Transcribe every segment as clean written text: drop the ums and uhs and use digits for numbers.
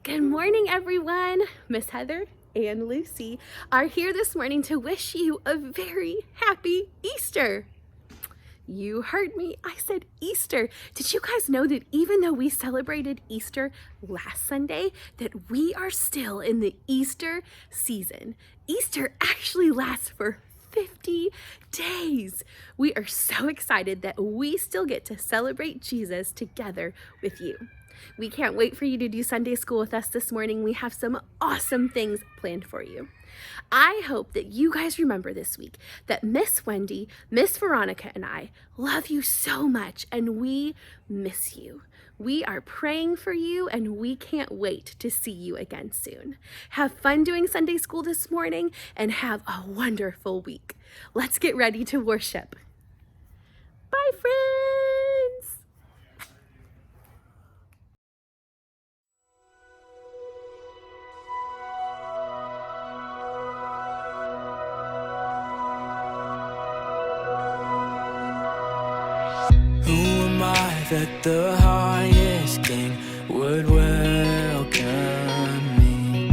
Good morning, everyone. Miss Heather and Lucy are here this morning to wish you a very happy Easter. You heard me. I said Easter. Did you guys know that even though we celebrated Easter last Sunday, that we are still in the Easter season? Easter actually lasts for 50 days. We are so excited that we still get to celebrate Jesus together with you. We can't wait for you to do Sunday school with us this morning. We have some awesome things planned for you. I hope that you guys remember this week that Miss Wendy, Miss Veronica, and I love you so much, and we miss you. We are praying for you, and we can't wait to see you again soon. Have fun doing Sunday school this morning, and have a wonderful week. Let's get ready to worship. Bye, friends. That the highest king would welcome me.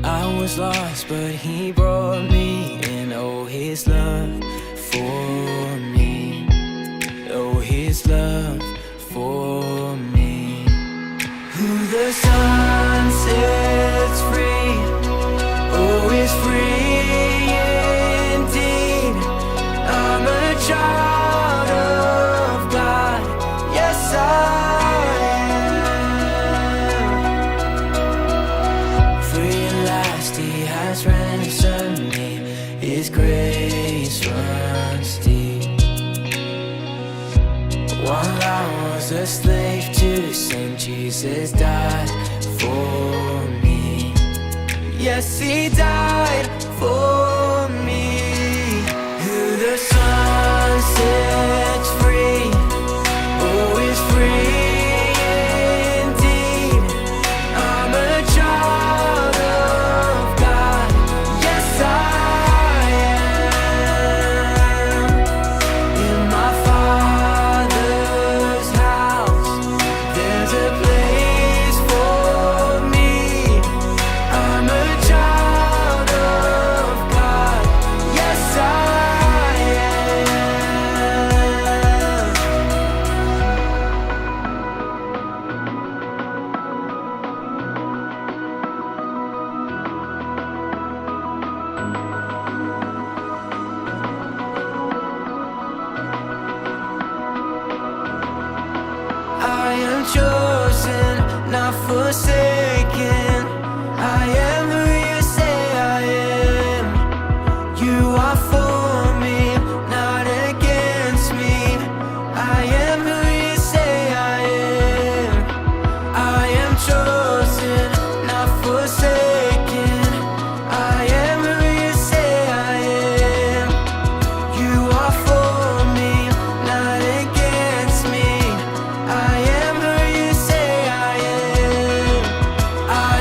I was lost, but he brought me in. Oh, his love for me. Oh, his love for me. Who the sun sets free, oh, is free indeed. I'm a child. His grace runs deep. While I was a slave to sin, Jesus died for me. Yes, he died for me. Who the sun sets free, oh, is free indeed. I'm a child of God. Yes, I chosen, not forsaken. I am who you say I am. You are for me, not against me. I am who you say I am. I am chosen, not forsaken. I am who you say I am. You are for me, not against me. I am who you say I am. I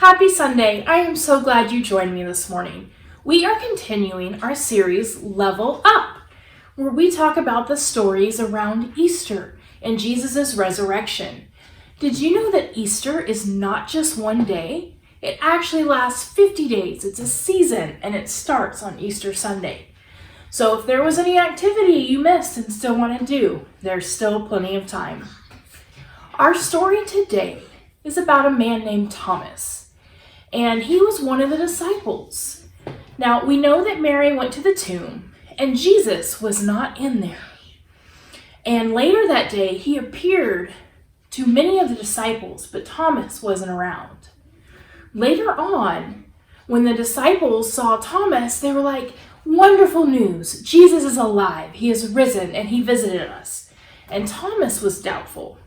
Happy Sunday! I am so glad you joined me this morning. We are continuing our series Level Up, where we talk about the stories around Easter and Jesus' resurrection. Did you know that Easter is not just one day? It actually lasts 50 days. It's a season, and it starts on Easter Sunday. So if there was any activity you missed and still want to do, there's still plenty of time. Our story today is about a man named Thomas, and he was one of the disciples. Now, we know that Mary went to the tomb, and Jesus was not in there. And later that day, he appeared to many of the disciples, but Thomas wasn't around. Later on, when the disciples saw Thomas, they were like, "Wonderful news! Jesus is alive. He is risen, and he visited us." And Thomas was doubtful.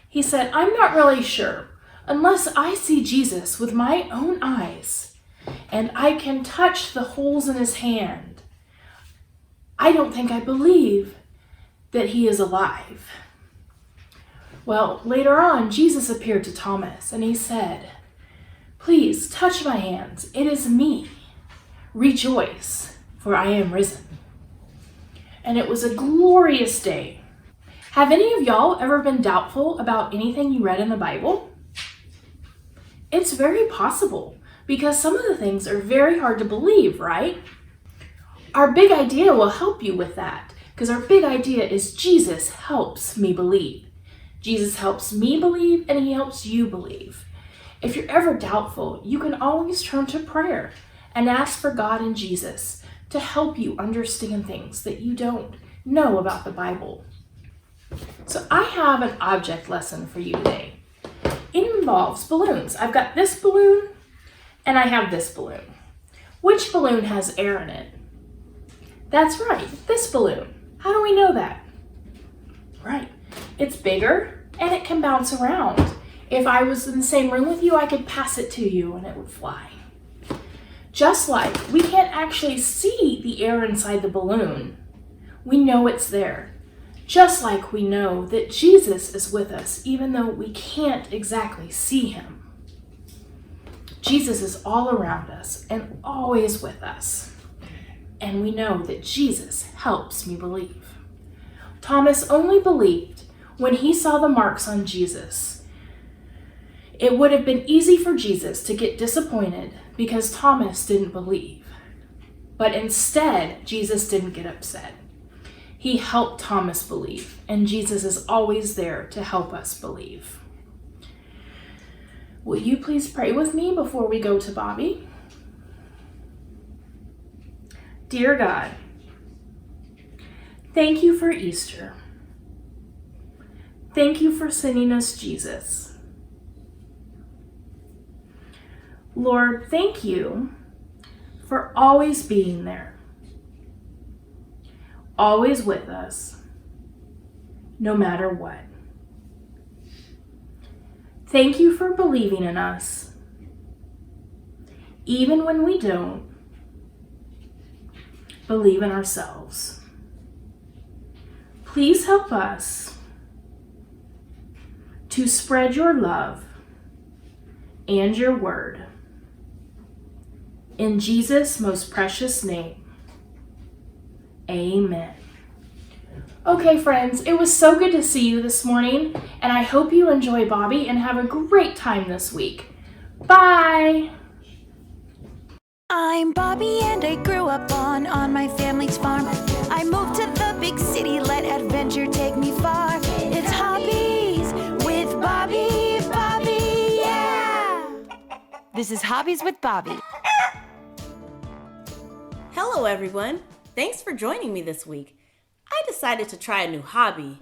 He said, "I'm not really sure. Unless I see Jesus with my own eyes, and I can touch the holes in his hand, I don't think I believe that he is alive." Well, later on, Jesus appeared to Thomas, and he said, "Please touch my hands. It is me. Rejoice, for I am risen." And it was a glorious day. Have any of y'all ever been doubtful about anything you read in the Bible? It's very possible, because some of the things are very hard to believe, right? Our big idea will help you with that, because our big idea is Jesus helps me believe. Jesus helps me believe, and he helps you believe. If you're ever doubtful, you can always turn to prayer and ask for God and Jesus to help you understand things that you don't know about the Bible. So I have an object lesson for you today. It involves balloons. I've got this balloon and I have this balloon. Which balloon has air in it? That's right, this balloon. How do we know that? Right, it's bigger and it can bounce around. If I was in the same room with you, I could pass it to you and it would fly. Just like we can't actually see the air inside the balloon, we know it's there. Just like we know that Jesus is with us, even though we can't exactly see him. Jesus is all around us and always with us. And we know that Jesus helps me believe. Thomas only believed when he saw the marks on Jesus. It would have been easy for Jesus to get disappointed because Thomas didn't believe. But instead, Jesus didn't get upset. He helped Thomas believe, and Jesus is always there to help us believe. Will you please pray with me before we go to Bobby? Dear God, thank you for Easter. Thank you for sending us Jesus. Lord, thank you for always being there. Always with us, no matter what. Thank you for believing in us, even when we don't believe in ourselves. Please help us to spread your love and your word. In Jesus' most precious name. Amen. Okay, friends, it was so good to see you this morning, and I hope you enjoy Bobby and have a great time this week. Bye! I'm Bobby and I grew up on my family's farm. I moved to the big city, let adventure take me far. It's Hobbies with Bobby, yeah! This is Hobbies with Bobby. Hello everyone! Thanks for joining me this week. I decided to try a new hobby,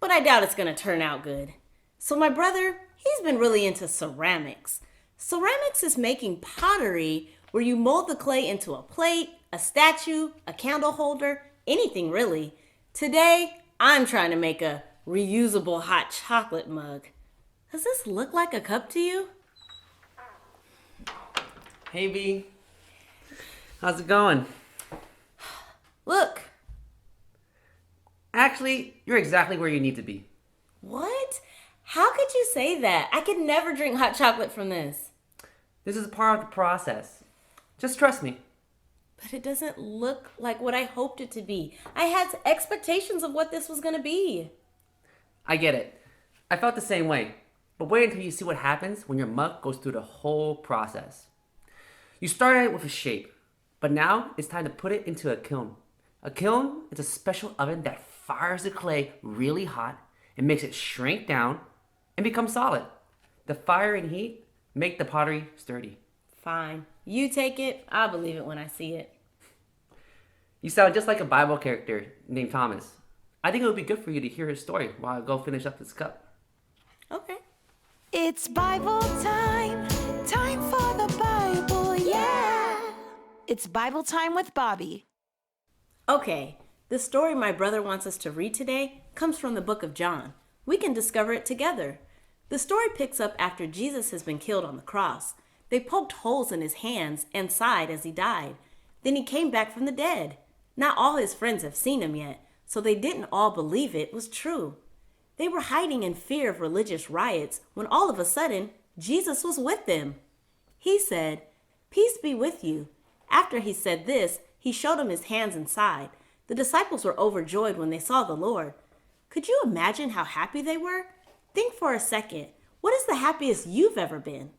but I doubt it's going to turn out good. So my brother, he's been really into ceramics. Ceramics is making pottery where you mold the clay into a plate, a statue, a candle holder, anything really. Today, I'm trying to make a reusable hot chocolate mug. Does this look like a cup to you? Hey, B. How's it going? Look. Actually, you're exactly where you need to be. What? How could you say that? I could never drink hot chocolate from this. This is part of the process. Just trust me. But it doesn't look like what I hoped it to be. I had expectations of what this was going to be. I get it. I felt the same way. But wait until you see what happens when your mug goes through the whole process. You started with a shape, but now it's time to put it into a kiln. A kiln is a special oven that fires the clay really hot and makes it shrink down and become solid. The fire and heat make the pottery sturdy. Fine. You take it. I'll believe it when I see it. You sound just like a Bible character named Thomas. I think it would be good for you to hear his story while I go finish up this cup. Okay. It's Bible time. Time for the Bible, yeah. It's Bible time with Bobby. Okay. The story my brother wants us to read today comes from the book of John. We can discover it together. The story picks up after Jesus has been killed on the cross. They poked holes in his hands and side as he died. Then he came back from the dead. Not all his friends have seen him yet, so they didn't all believe it was true. They were hiding in fear of religious riots when all of a sudden, Jesus was with them. He said, "Peace be with you." After he said this, he showed them his hands and side. The disciples were overjoyed when they saw the Lord. Could you imagine how happy they were? Think for a second. What is the happiest you've ever been?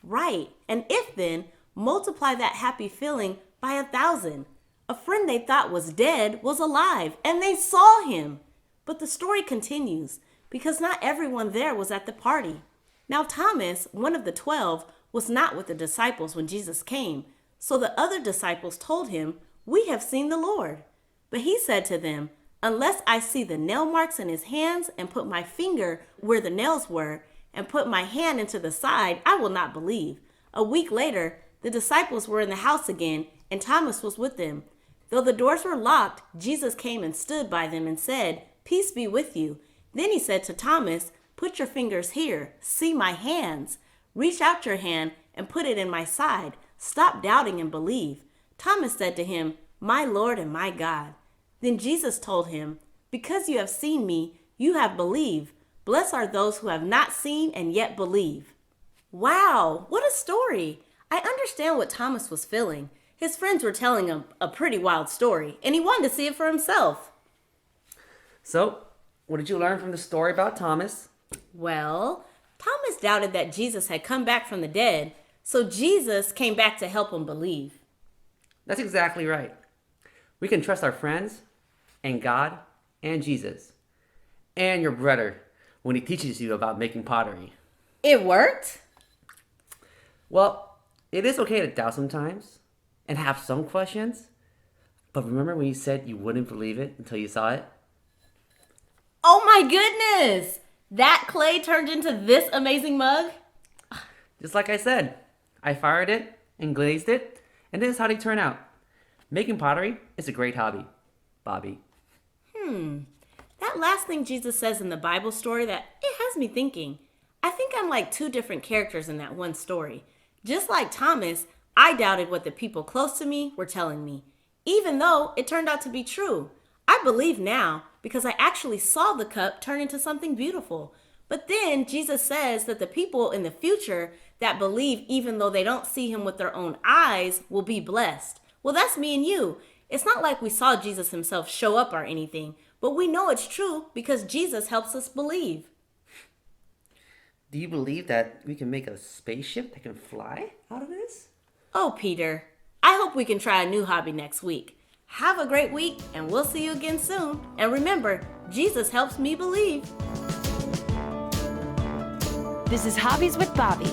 Right, and if then, multiply that happy feeling by 1,000. A friend they thought was dead was alive, and they saw him. But the story continues, because not everyone there was at the party. Now Thomas, one of the 12, was not with the disciples when Jesus came. So the other disciples told him, "We have seen the Lord." But he said to them, "Unless I see the nail marks in his hands and put my finger where the nails were and put my hand into the side, I will not believe." A week later, the disciples were in the house again, and Thomas was with them. Though the doors were locked, Jesus came and stood by them and said, "Peace be with you." Then he said to Thomas, "Put your fingers here. See my hands. Reach out your hand and put it in my side. Stop doubting and believe." Thomas said to him, "My Lord and my God." Then Jesus told him, "Because you have seen me, you have believed. Blessed are those who have not seen and yet believe." Wow, what a story. I understand what Thomas was feeling. His friends were telling him a pretty wild story, and he wanted to see it for himself. So, what did you learn from the story about Thomas? Well, Thomas doubted that Jesus had come back from the dead, so Jesus came back to help him believe. That's exactly right. We can trust our friends and God and Jesus and your brother when he teaches you about making pottery. It worked? Well, it is okay to doubt sometimes and have some questions, but remember when you said you wouldn't believe it until you saw it? Oh my goodness! That clay turned into this amazing mug? Just like I said, I fired it and glazed it, and this is how they turn out. Making pottery is a great hobby, Bobby. That last thing Jesus says in the Bible story, that it has me thinking. I think I'm like two different characters in that one story. Just like Thomas, I doubted what the people close to me were telling me, even though it turned out to be true. I believe now because I actually saw the cup turn into something beautiful. But then Jesus says that the people in the future that believe even though they don't see him with their own eyes will be blessed. Well, that's me and you. It's not like we saw Jesus himself show up or anything, but we know it's true because Jesus helps us believe. Do you believe that we can make a spaceship that can fly out of this? Oh, Peter, I hope we can try a new hobby next week. Have a great week, and we'll see you again soon. And remember, Jesus helps me believe. This is Hobbies with Bobby.